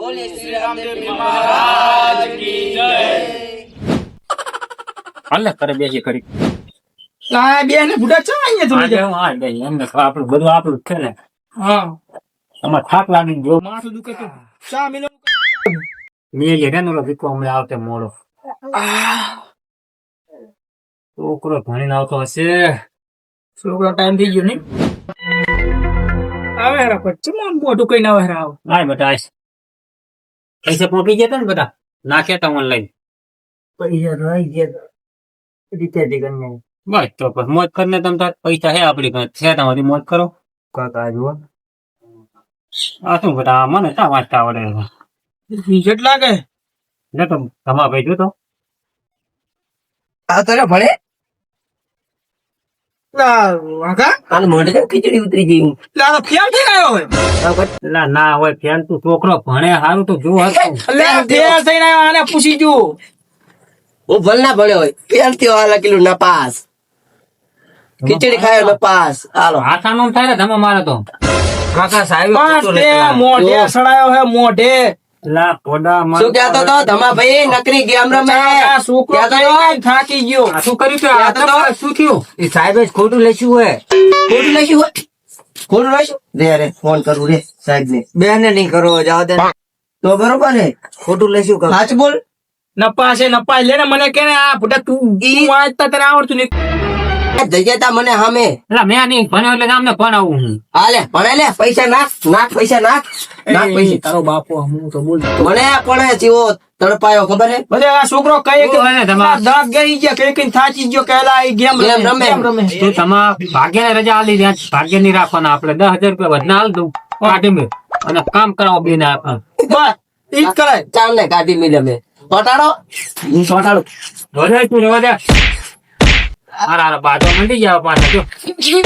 બોલે શ્રી રામદેવ મહારાજ કી જય. હાલે કરે બેસી કરી આ બે ને બુડા ચા અહીંયા થોડી જાય. હા બે એમને આપણું બધું આપણું જ છે ને. હા તમારે થાક લાગી ગયો માથું દુખે તો ચા મિલો. મેં જે રેનો વિકો હમણાં આવતે મોડો છોકરો ભણીને આવતો હશે. છોકરો ટાઈમ થઈ ગયો ને આવે હેરા પછી મન મોટું કઈ ના હેરા આવ. હાય બેટા આય પૈસા પહોંચી ગયા ને બધા નાખ્યા તા ઓનલાઈન પૈસા રહી ગયા રીતે કરીને બસ તો બસ મોજ કરીને તમ તાર પૈસા હે આપડી પાસે છે તમારી મોજ કરો. કાકા જુઓ આ શું બેટા મને શા વાંચતા આવડે રિઝલ્ટ લાગે ને તો તમારા ભાઈ જોતો આ તને ભણે વાઘા આને મોઢે ખીચડી ઉતરી ગઈ. લાલો ફેલ થઈ આવ્યો હોય. એટલે ના હોય ફેલ તું છોકરો ભણે સારું તો જો હતું લે ફેલ થઈને આવ્યો આને પૂછી જો. હું ભલ ના ભણ્યો હોય ફેલ થયો હાલા કિલો ના પાસ ખીચડી ખાયો ના પાસ. હાલો હાથાનો થાય ને તમે મારે તો કાકા સાહેબ મોઢે સડાયો હે મોઢે. લા પોડા શું કહેતો તો ધમા ભાઈ નકરી ગેમ રમે આ છોકરો કહેતો તો? થાકી ગયો. શું કર્યું કે આ તો શું થયું એ સાહેબ જ ખોટું લખ્યું હોય. ખોટું લખ્યું હોય ખોટું લખ્યું રે ફોન કરું રે સાહેબ ને બેને નહીં કરો જાવ દે તો બરોબર ને ખોટું લખ્યું સાચ બોલ. નપા છે નપા લે ને મને કે ને આ ફૂટા તું વાંચતા તને આવડતું નહીં. જગ્યા મને સામે એટલે મેં નહીં ભણ્યો એટલે નામને ભણાવું હું હાલે ભણે લે પૈસા નાખ પૈસા નાખ પૈસા તારો બાપો હું તો બોલ. મને પણ જેવો તડપાયો ખબર હે બધે આ છોકરો કઈ ઓ, એને તમાર- દાંત ગઈ ગયા કઈ થાચી ગયો કેલા આ ગેમ ગેમ રમે. તો તમારા ભાગ્યને રજા આલી દે ભાગ્ય ની રાખવાના આપણે 10,000 રૂપિયા વધના હાલ દઉં કાઢી મેં અને કામ કરાવો બે ને બસ ઈ જ કરાય. ચાલ ને કાઢી મિલે મેં ચોટાડો હું ચોટાડું વધારે તું રહેવા દે હારા બાજુ મંડી જાવ પાછા જો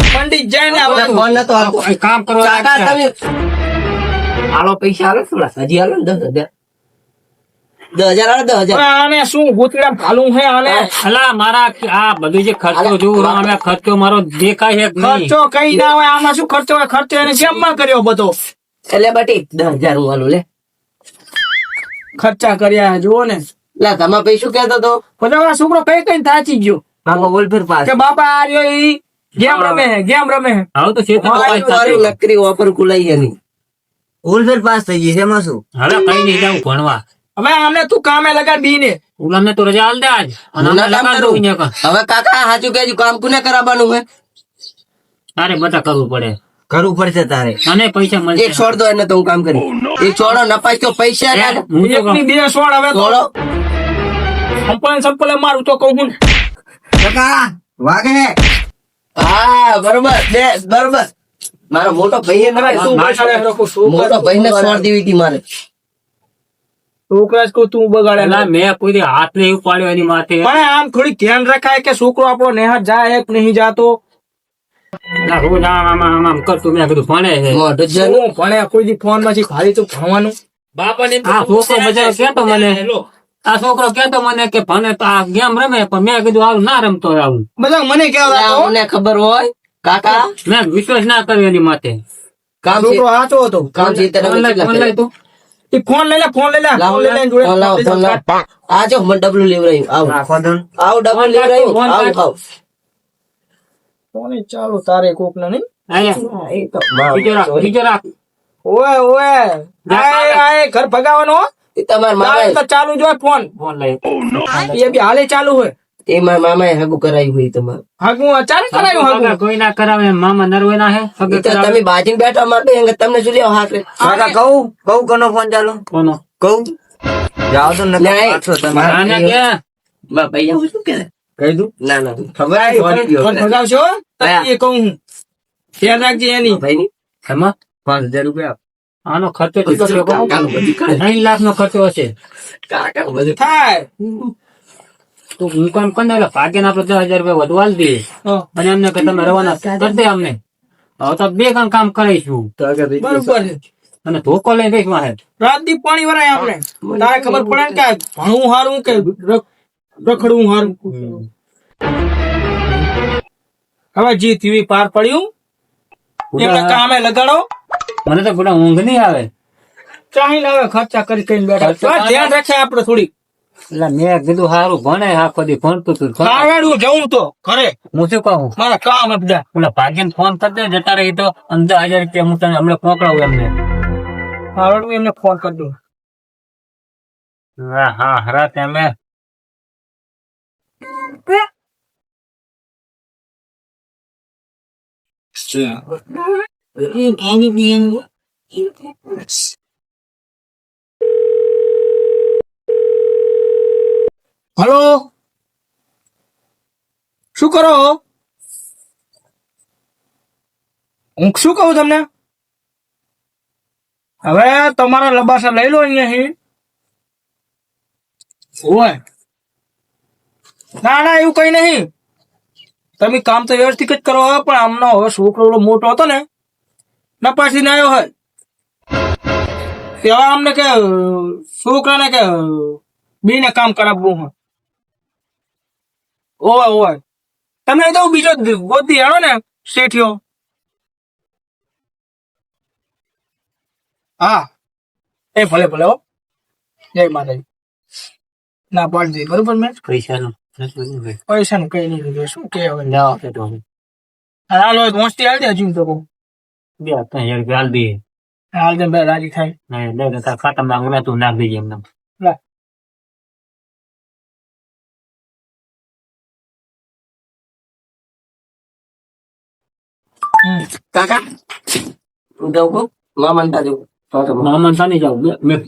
પંડિત જાય ને આ ફોન નતો આવતો. કોઈ કામ કરો કાકા તમે હાલો પૈસા હાલો થોડા હજી હાલો ને 10,000 10,000 હાલો 10,000 આને શું ગોતડા ભાલું હે આને અલા મારા આ બધું જે ખર્ચો જોઉં અમે ખર્ચો મારો દેખાય છે કે નહીં ખર્ચો કઈ ના હોય આમાં શું ખર્ચો હોય ખર્ચો એને જેમમાં કર્યો બધો એટલે બટી 10,000 હું હાલું લે ખર્ચા કર્યા જુઓ ને લા તમા ભાઈ શું કહેતો તો બધા આ છોકરો કઈ કઈ થાચી ગયો કાકા બોલ ફેર પાસ કે બાપા આ રહ્યો ઈ ગેમ રમે હે ગેમ રમે હે. હવે તો છે નકરી ઓફર કુલાઈ એની બોલ ફેર પાસ થઈ ગઈ છે એમાં શું હવે કઈ નહીં જાઉં ભણવા હવે આમને તું કામે લગાડ બીને ઉલામને તો રજા હાલ દે આજ અને હું અમને ના કામ લગાડ કરું. દઉં અહીંયા કાં. હવે કાકા સાચું કહેજો કામ કોને કરાવવાનું હે તારે બધા કરવું પડે કરવું પડશે તારે અને પૈસા મળશે એક છોડ દો એને તો હું કામ કરી એક છોડો નપાસ તો પૈસા ના હું તો એકની બે સોળ હવે તો છોડો સંપલે મારું તો કહું હું કાકા વાગે હા બરોબર બે બરોબર મારો મોટો ભાઈ હે ને તું બેસાડે રાખો મોટો ભાઈ ને છોડ દેવી હતી મારે છોકરા જ કહું તું બગાડે અલા મેં કોઈ દી હાથ નહીં ઉપાડ્યો એની માથે પણ આમ થોડી ધ્યાન રખાય કે છોકરો આપણો નેહાત જાય કે નહીં જાતો. ના, રોજ આમ આમ આમ કરતું મેં કીધું ભણે છે મોટો જન શું ભણે કોઈ દી ફોન માંથી ખાલી તો ભણવાનું આ છોકરો બજારો કેતો મને આ છોકરો કેતો મને કે ભણે તો આ ગેમ રમે પણ મેં કીધું આવું ના રમતો હોય આવું બધા મને કેવા મને ખબર હોય કાકા મેં વિશ્વાસ ના કર્યો એની માથે કામ છોકરો આચો હતો કામ છે તને ઓનલાઈન તું એ ફોન લઈ લે ફોન લઈ લે લાવો ફોન લઈ લે જોડે ફોન લાવો ફોન લાવો આજો મને ડબલું લેવરાયું આવ ડબલું લેવરાયું આવ ફોન ચાલો તારે કોક ના નહીં અહીંયા એ તો બીજો રાખ ઓએ ઓએ આય આય ઘર ભગાવાનો હો. એ તમાર તારે મામા તો ચાલુ જ હોય ફોન ફોન લઈ એ બી હાલે ચાલુ હોય એ મારા મામાએ હગું કરાયું હોય તમારે હાગું અચાનક કરાયું હાગું કોઈ ના કરાવે મામા નરવે ના હે એ તો તમે બાજીને બેઠા માટે તમને શું લેવા હાથ કાકા કહું કનો ફોન ચાલુ કોનો કહું જાઓ તો આને કે ભાઈ આવું શું કે કહી દઉં ના ના ખબર ફોન ભગાવશો કયા? એ કહું હું ધ્યાન રાખજે એની ભાઈ ની એમાં 5,000 રૂપિયા આનો ખર્ચો તો કેટલો ખબર? કાકાનું બધું કરે 3 લાખ નો ખર્ચો હશે કાકાનું બધું થાય તો હું કામ કરી એટલે ભાગ્ય આપડે 10,000 રૂપિયા વધુ આલી દઈએ હા, અને એમને કે તમે રવાના કરી દે અમને હવે તો બે કામ કરીશું તો આગળ બરોબર છે અને ધોકો લઈને કઈશ વાહે રાત દી પાણી વરાય આપણે તારે ખબર પડે ને કે ભણવું હારું કે રખડવું હારું હવે જી થયું પાર પડ્યું એમને કામે લગાડો મને તો બધા ઊંઘ નહીં આવે ચાહી લાવે ખર્ચા કરી કઈ બેઠા ખર્ચા તો ધ્યાન રાખે આપડે થોડી એટલે મેં કીધું સારું ભણે આખો દી ભણતું હતું હું જઉં તો ઘરે હું શું કહું મારા કામ હે બધા ઓલા ભાગ્યને ફોન કરી દે જતા રહી તો 15,000 રૂપિયા હું તને હમણાં પકડાવું એમને હારું એમને ફોન કરી દઉં હા હા હરા તમે હલો શું કરો હું શું કહું તમને હવે તમારા લબાસા લઈ લો અહીંયાથી ઓય ના ના એવું કઈ નહીં તમે કામ તો વ્યવસ્થિત જ કરો હવે પણ આમનો હવે છોકરો એવડો મોટો હતો ને નપાસી ને આવ્યો હોય તેવા અમને કે છોકરાને કે બીને કામ કરાવવું હોય ઓય ઓય તમે તો બીજો ગોદી આવો ને શેઠિયો હા એ ભલે ભલે હો જય માતાજી ના પાડજે બરોબર મેં પૈસાનું પૈસાનું કઈ નહીં લીધું શું કે હવે જાઓ કે તો હાલો મોસ્તી હાલ દે હજી તો કહું 2,000 રૂપિયા હાલ દઈએ હાલ દે બે રાજી થાય નહીં દે તારા ખાતામાં અંગલા તું નાખ દેજે એમને લે કાકા હું જાઉં કહું મામા તા જવું મામા સાની જાવ મેં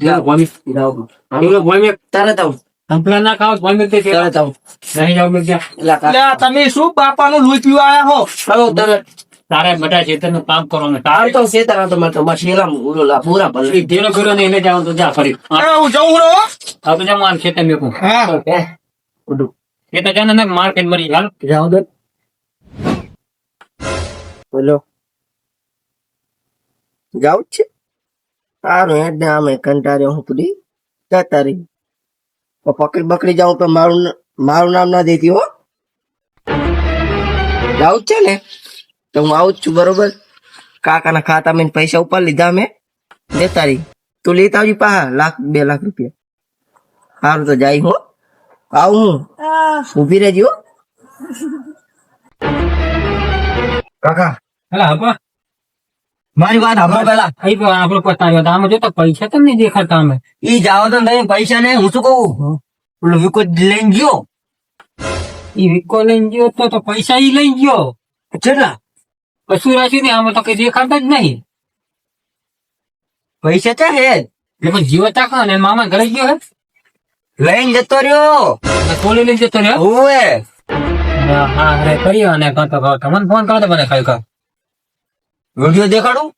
તરત આવું સંપલા ના ખાવ ભોમી તે તરત આવું નહીં જાવ મેં ક્યાં એટલે કાકા લે તમે શું બાપાનું લોહી પીવા આયા હો હાલો તરત તારે બધા ખેતરનું કામ કરવાનું આમ તારે તો શેતારા તો મારે તો બસ શેલા ઉરોલા પૂરા ભલે ધીરો કર્યો ને એને જાવ તો જા ફરી અરે હું જઉં રહો હવે તો જા માર ખેતર મેકું હા ઉડું ખેતર જાને ને માર્કેટ મરી હાલ જાઓ દે બોલો જાઉં જ છે સારું હેડ ને આમે કંટાળ્યો હું પૂરી જતા રહી પકડી બકડી જાઉં તો મારું નામ ના દેતી હો જાઉં જ છે ને તો હું આવું જ છું બરોબર કાકાના ખાતા મેં પૈસા ઉપર લીધા મેં દેતા રહી તું લેતા આવજી પા 1,00,000 2 લાખ રૂપિયા સારું તો જાય હો આવું હું ઉભી રહેજી હો કાકા હેલા હપા મારી વાત સાંભળો પેલા અહીં તો આપણો પતાવ્યો તો આમાં જોતા પૈસા તો નહીં દેખાતા અમે ઈ જાઓ તો નહીં પૈસા નહીં હું શું કહું ઓલો વિકો લઈને ગયો ઈ વિકો લઈને ગયો તો પૈસા ઈ લઈ ગયો કેટલા કશું રાખ્યું નહીં આમાં તો કઈ દેખાતા જ નહીં પૈસા ચા હે એટલે જીવો ચાખો ને મામા ઘરે ગયો હે લઈને જતો રહ્યો થોડી લઈને જતો રહ્યો ઓવે હા અરે કર્યો અને કાં તો તમને ફોન કરો તો મને ખાલી કર વિડીયો દેખાડું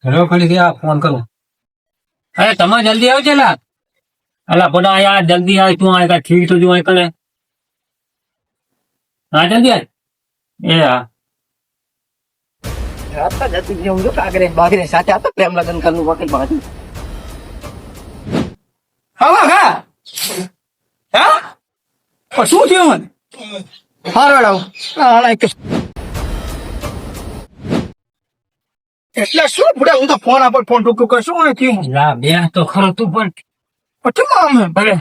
હેલો ખાલી આ ફોન કરું અરે તમે જલ્દી આવજો લા અલા બધા યાર જલ્દી આવ તું આ કા ઠીક તો જો આ કરે હા જલ્દી આવ એ હા आता जाती हूँ जो कागरे बागरे साथे आता प्रेम लगन करनु वकील बाजू હા હા હા શું થયું મને હારડાવ હાલા એક એટલે શું બુડા હું તો ફોન આપર ફોન ટૂંકું કર શું થયું લા બે તો ખરો તું પણ પછી આમ ભલે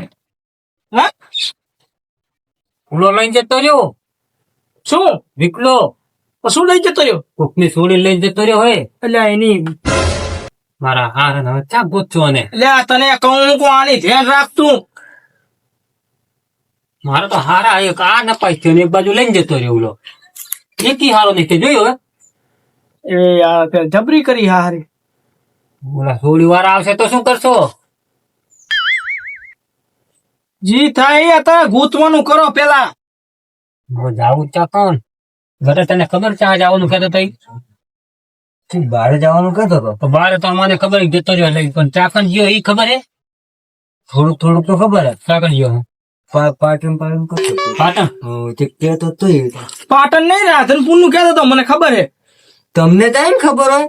હા ફૂલો લઈને જતો રહ્યો શું વિકલો શું લઈ જતો રહ્યો કોકની સોડી લઈને જતો રહ્યો હોય એટલે એની મારા હાર હવે ચા ગોતજો ને એટલે આ તને કહું કો આની ધ્યાન રાખતું મારો તો હારા એક આ નપાઈ થયો ને એક બાજુ લઈને જતો રહ્યો ઓલો એકી હારો નહીં તે જોયો હે એ આ જબરી કરી હારી ઓલા સોડી વાળા આવશે તો શું કરશો જી થાય એ તારે ગૂંથવાનું કરો પેલા જાવું ચા કોણ ઘરે તને ખબર ચા જવાનું કહેતો તઈ તું બહાર જવાનું કહેતો હતો તો બારે તો મને ખબર જતો રહ્યો લઈ પણ ચાકણ ગયો એ ખબર હે થોડુંક થોડુંક તો ખબર હે ચાકણ ગયો પાટણ પાટણ કરતો પાટણ તે કહેતો તો પાટણ નહીં રાધનપુર નું કહેતો તો મને ખબર હે તમને ત્યાં ખબર હોય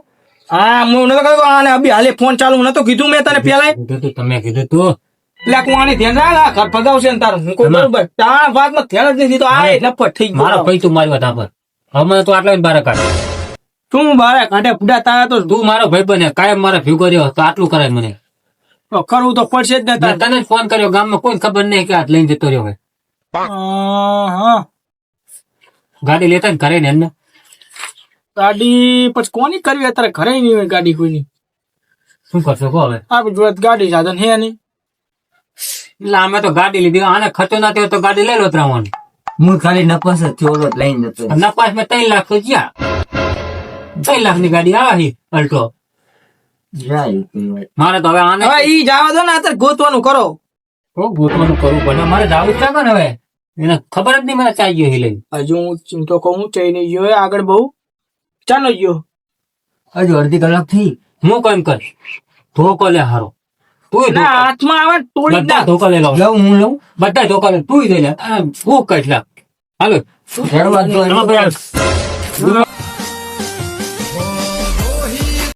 હા હું નતો કહ્યું આને અભી હાલે ફોન ચાલુ નતો કીધું મેં તને પેલા કીધું તમે કીધું તું એટલે હું આને ધ્યાન રાખ ઘર ભગાવશે ને તારું હું કોઈ બરોબર તારા વાતમાં ધ્યાન જ નથી તો આ નફટ થઈ મારો ગયો કઈ તું મારી વાત પર હવે તો આટલા બાર કાઢ તું બારે કાંઠે પુડા તારા તો તું મારો ભાઈ બને કાયમ મારે ભેગો રહ્યો તો આટલું કરાય મને તો કરવું તો પડશે જ ને મેં તને જ ફોન કર્યો ગામમાં કોઈ ખબર નહીં કે આ લઈને જતો રહ્યો હોય હા ગાડી લેતા ને ઘરે ને એમને ગાડી પછી કોની કરવી અત્યારે ઘરે નહીં હોય ગાડી કોઈની શું કરશો કહો હવે આપણી જોડે ગાડી સાધન હે નહીં એટલે અમે તો ગાડી લીધી આને ખર્ચો ના થયો તો ગાડી લઈ લો ત્રાવાની હું ખાલી નપસ જ ચોલો લઈને જતો રહ્યો. નપાસ મેં 3 લાખ તો જ્યાં 3 લાખ ની ગાડી આવી અલ્ટો જાય કઈ મારે તો હવે આને હવે ઈ જવા દો ને અત્યારે ગોતવાનું કરો બહુ ગોતવાનું કરવું પડે મારે જાવું જ છે ને હવે એને ખબર જ નહીં મને ચાઈ ગયો લઈ હજુ હું ચિંતો કહું ચઈ નહીં ગયો આગળ બહુ ચાલો ગયો હજુ અડધી કલાક થઈ. હું કેમ કરીશ ધોકો લે હારો તું ના હાથમાં આવે ને તોડી જ બધા નાખ. ધોકા લઈ લો લઉં હું લઉં બધા ધોકા લે તું દઈ લે હું કઈશ લાગ હાલો હેડવા જ જોઈએ. હા, ભાઈ.